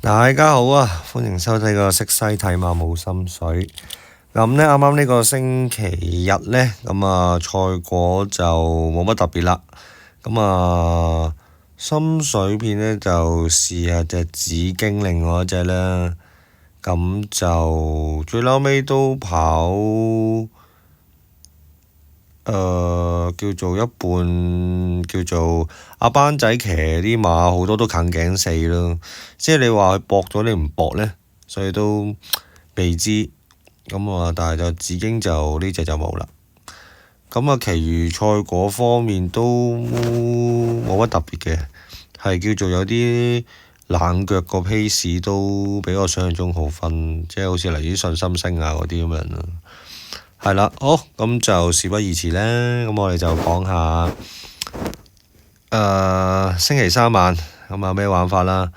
大家好啊，歡迎收睇個識西睇馬冇心水。咁呢，啱啱呢個星期日呢，賽果就冇乜特別啦。心水片呢，就試下隻紫荊另外一隻啦。咁就最嬲尾都跑叫做一半，叫做阿班仔騎啲馬好多都近頸四咯，即係你話佢搏咗你唔搏呢，所以都未知。但係就紫荊就呢隻就冇啦。其餘賽果方面都冇乜特別嘅，係叫做有啲冷腳個 pace 都比我想象中好分，即係好似例如信心星啊嗰啲咁樣咯。係啦，好，咁就事不宜遲咧，咁我哋就講下星期三晚咩玩法啦。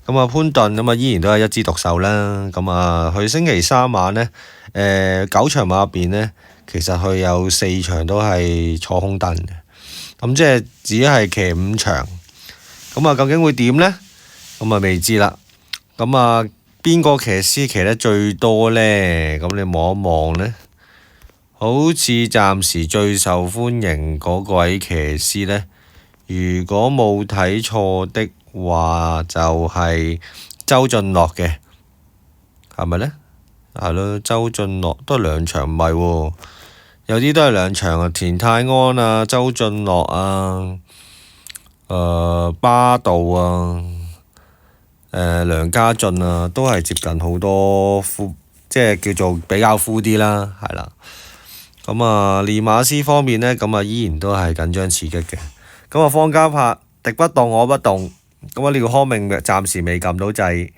潘頓依然都係一枝獨秀啦。佢星期三晚呢，9場馬入邊呢，其實佢有4場都係坐空凳嘅，即係只係騎5場。究竟會點呢？未知啦。邊個騎師騎得最多呢？咁你望一望呢，好似暫時最受歡迎嗰位騎師呢，如果冇睇錯的話，就係周俊樂嘅，係咪呢？係咯，周俊樂都係2場，唔係喎，有啲都係2場啊，田泰安啊，周俊樂啊，巴道啊，梁家俊啊，都係接近好多即係叫做比較敷啲啦，係啦。練馬師方面呢，依然都係緊張刺激嘅。方嘉柏敵不動我不動，廖康明暫時未撳到掣。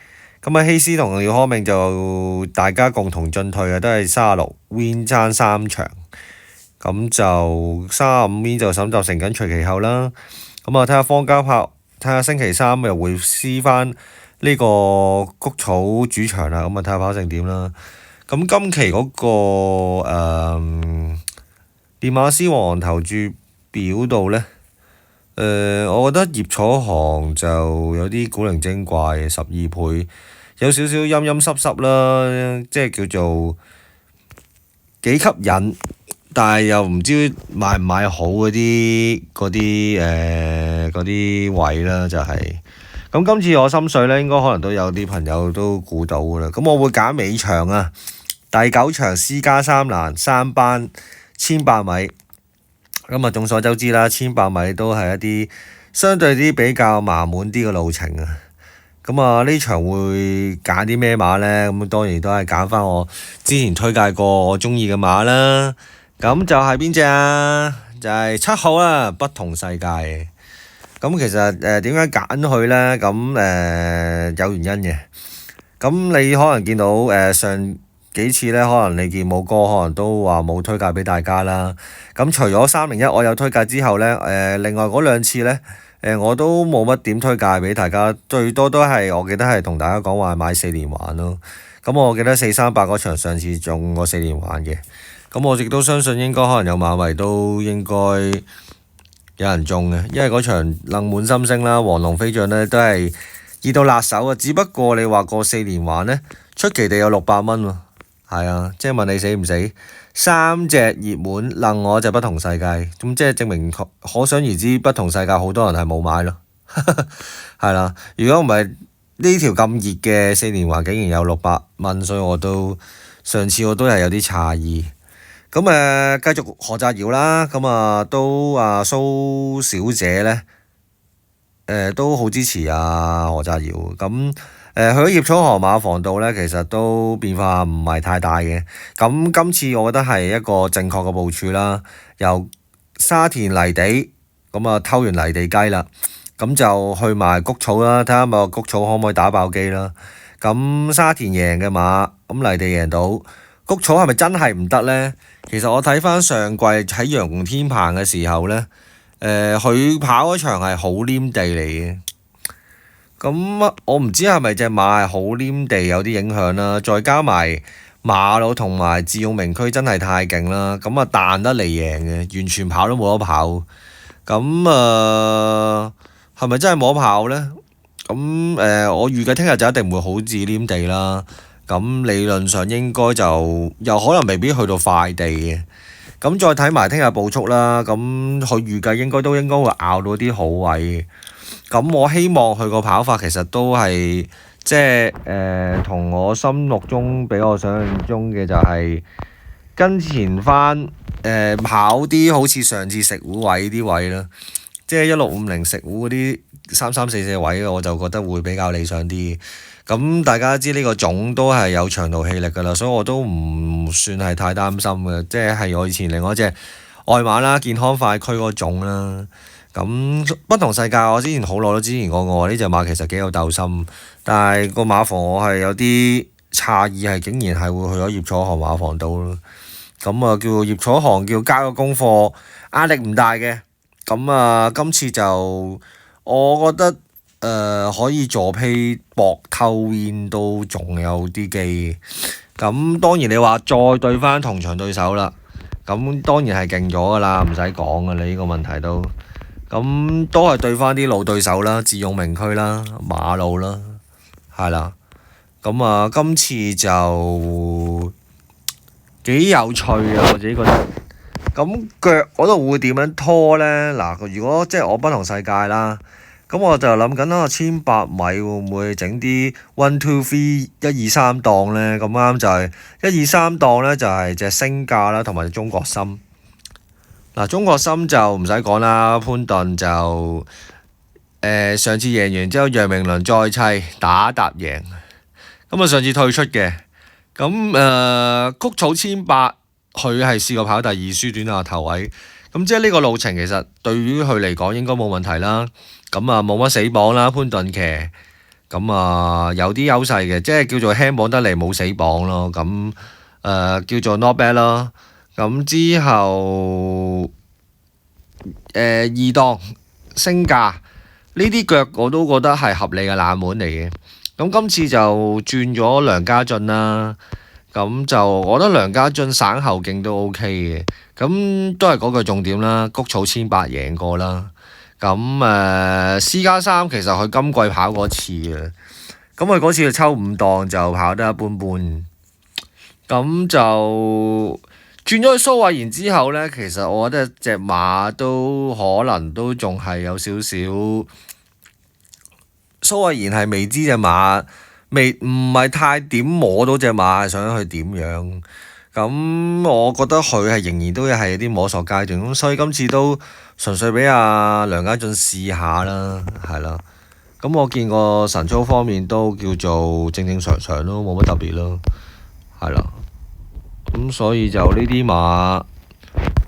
希斯同廖康明就大家共同進退嘅，都係36 win 爭3場。就35 win 就沈集成緊隨其後啦。睇下方嘉柏，睇下星期三又會試翻呢個谷草主場啦。睇下跑成點啦。今期嗰個練馬師黃頭注表度呢，我覺得葉楚航就有啲古靈精怪嘅12倍，有少少陰陰濕濕啦，即係叫做幾吸引，但係又唔知買唔買好嗰啲位啦，就係。今次我心水呢，應該可能都有啲朋友都估到㗎啦。我會揀尾場啊，第9場私家3欄3班1800米。眾所周知啦，1800米都係一啲相對啲比較麻滿啲嘅路程啊。呢場會揀啲咩馬呢？當然都係揀翻我之前推介過我中意嘅馬啦。就係邊隻啊？就係7號啦，不同世界。其實點解揀佢呢？有原因嘅。你可能見到上幾次呢，可能你見武哥可能都話冇推介俾大家啦。除咗301我有推介之後呢，另外嗰2次呢，我都冇乜點推介俾大家，最多都係我記得係同大家講話買4連環咯。我記得438嗰場上次中過4連環嘅。我亦都相信應該可能有馬迷都應該有人中嘅，因為嗰場冷滿心聲啦，黃龍飛將呢都係熱到辣手啊！只不過你話過4連環呢，出奇地有600蚊喎，係啊，即係問你死唔死？3隻熱門冷我就不同世界，即係證明可想而知，不同世界好多人係冇買咯，係啦。如果唔係呢條咁熱嘅4連環竟然有600蚊，所以上次我都係有啲詫異。繼續何澤堯啦，都蘇小姐呢，都好支持何澤堯。去咗葉楚航馬房度呢，其實都變化唔係太大嘅。今次我覺得係一個正確嘅部署啦。由沙田泥地偷完泥地雞啦，就去埋谷草啦，睇下咪谷草可唔可以打爆機啦。沙田贏嘅馬，泥地贏到，谷草係咪真係唔得呢？其實我睇翻上季喺楊天鵬嘅時候呢，佢跑嗰場係好黏地嚟嘅。我唔知係咪隻馬係好黏地有啲影響啦，再加埋馬路同埋智勇名區真係太勁啦，彈得嚟贏嘅，完全跑都冇得跑。係咪真係冇得跑呢？咁我預計聽日就一定唔會好至黏地啦。咁理論上應該就又可能未必去到快地嘅。咁再睇埋聽日步速啦。咁佢預計應該會咬到啲好位。咁我希望佢個跑法其實都係即係同我心目中比我想象中嘅就係跟前翻跑啲好似上次食糊位啲位啦。即係1650食糊嗰啲3344位，我就覺得會比較理想啲。咁大家知呢個種都係有長途氣力㗎啦，所以我都唔算係太擔心嘅。即係我以前另外一隻愛馬啦，健康快驅嗰種啦。咁不同世界我之前好耐都之前講過，呢隻馬其實幾有鬥心，但係個馬房我係有啲詫異，係竟然係會去咗葉楚航馬房度咯。咁啊叫葉楚航叫交個功課，壓力唔大嘅。咁啊今次就我覺得可以助批搏偷煙都仲有啲機。咁當然你話再對翻同場對手啦，咁當然係勁咗㗎啦，唔使講㗎啦，呢個問題都。咁都係對翻啲老對手啦，智勇名區啦，馬路啦，係啦。咁啊今次就幾有趣啊，我自己覺得。咁腳嗰度會點樣拖呢？嗱，如果即係我不同世界啦，咁我就諗緊啦，1800米會唔會整啲 1、2、3、1、2、3檔呢？咁啱就係1、2、3檔呢，就係隻星價啦，同埋隻中國心。嗱，中國心就唔使講啦，潘頓就上次贏完之後，楊明倫再砌打搭贏，咁啊上次退出嘅。咁谷草1800，佢係試過跑第2輸短下頭位，咁即係呢個路程其實對於佢嚟講應該冇問題啦。咁啊冇乜死磅啦，潘頓騎，咁啊有啲優勢嘅，即係叫做輕磅得嚟冇死磅咯。咁叫做 not bad 咯。咁之後二檔升價呢啲腳我都覺得係合理嘅冷門嚟嘅。咁今次就轉咗梁家俊啦。咁就我覺得梁家俊省後勁都 OK 嘅。咁都係嗰句重點啦，谷草1800贏過啦。咁私家3其實佢今季跑過一次嘅，咁佢嗰次就抽5檔就跑得一般般。咁就轉咗去蘇慧賢之後呢，其實我覺得隻馬都可能都仲係有少少蘇慧賢係未知隻馬，唔係太點摸到隻馬係想去點樣。咁我覺得佢係仍然都係啲摸索階段，咁所以今次都純粹俾阿梁家俊試下啦，係啦。咁我見個神操方面都叫做正正常常咯，冇乜特別咯，係啦。咁所以就呢啲馬，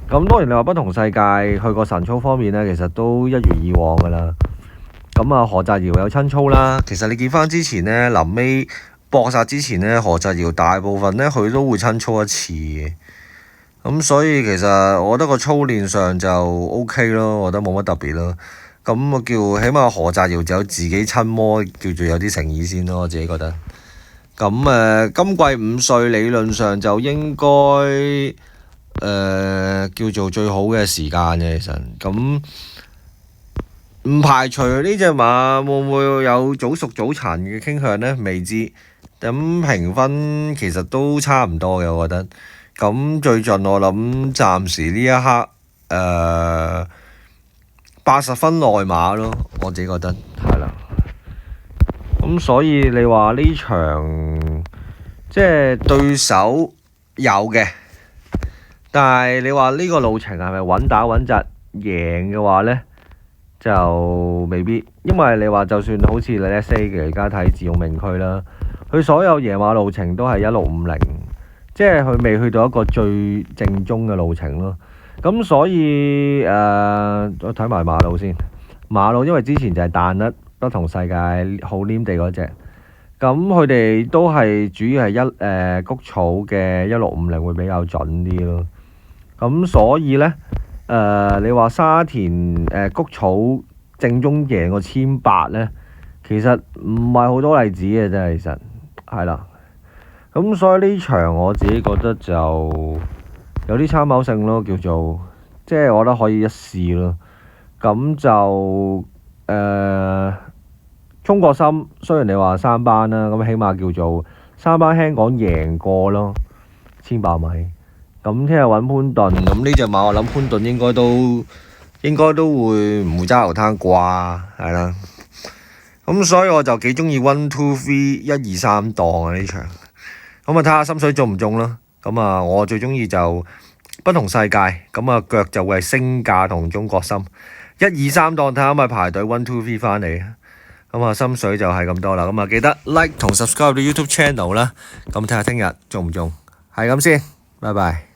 咁當然你話不同世界去個神操方面呢，其實都一如以往㗎啦。咁啊何澤堯有親操啦，其實你見翻之前呢，臨尾搏殺之前呢，何澤堯大部分呢，佢都會親操一次嘅。咁所以其實我覺得個操練上就 OK 咯，我覺得冇乜特別咯。咁我叫起碼何澤堯就有自己親摸，叫做有啲誠意先咯，我自己覺得。咁今季5歲理論上就應該叫做最好嘅時間嘅，其實咁唔排除呢隻馬會唔會有早熟早殘嘅傾向呢？未知。咁評分其實都差唔多嘅，我覺得。咁最近我諗暫時呢一刻80分內馬咯，我自己覺得係啦。咁所以你話呢場即係對手有嘅，但係你話呢個路程係咪穩打穩紮贏嘅話呢，就未必。因為你話就算好似你 let's say 嘅而家睇智勇名區啦，佢所有夜馬路程都係1650，即係佢未去到一個最正宗嘅路程咯。咁所以我睇埋馬路先，馬路因為之前就係彈得不同世界好黏地嗰隻，咁佢哋都係主要係谷草嘅1650會比較準啲咯。咁所以呢，你話沙田谷草正宗贏個1800呢，其實唔係好多例子嘅啫，其實係啦。咁所以呢場我自己覺得就有啲參考性咯，叫做即係我覺得可以一試咯。咁就中國心雖然你話3班啦，咁起碼叫做3班輕講贏過咯，1800米。咁聽日揾潘頓，咁呢隻馬我諗潘頓應該都會唔會揸流灘啩，係啦。咁所以我就幾中意 1、2、3 1、2、3檔啊呢場。咁啊睇下心水中唔中咯。咁啊我最中意就不同世界，咁啊腳就會係星價同中國心。1、2、3檔睇下咪排隊 1、2、3翻嚟。咁啊心水就係咁多啦。咁啊記得 like 同 subscribe 到 YouTube channel 啦。咁睇下聽日中唔中，係咁先，拜拜。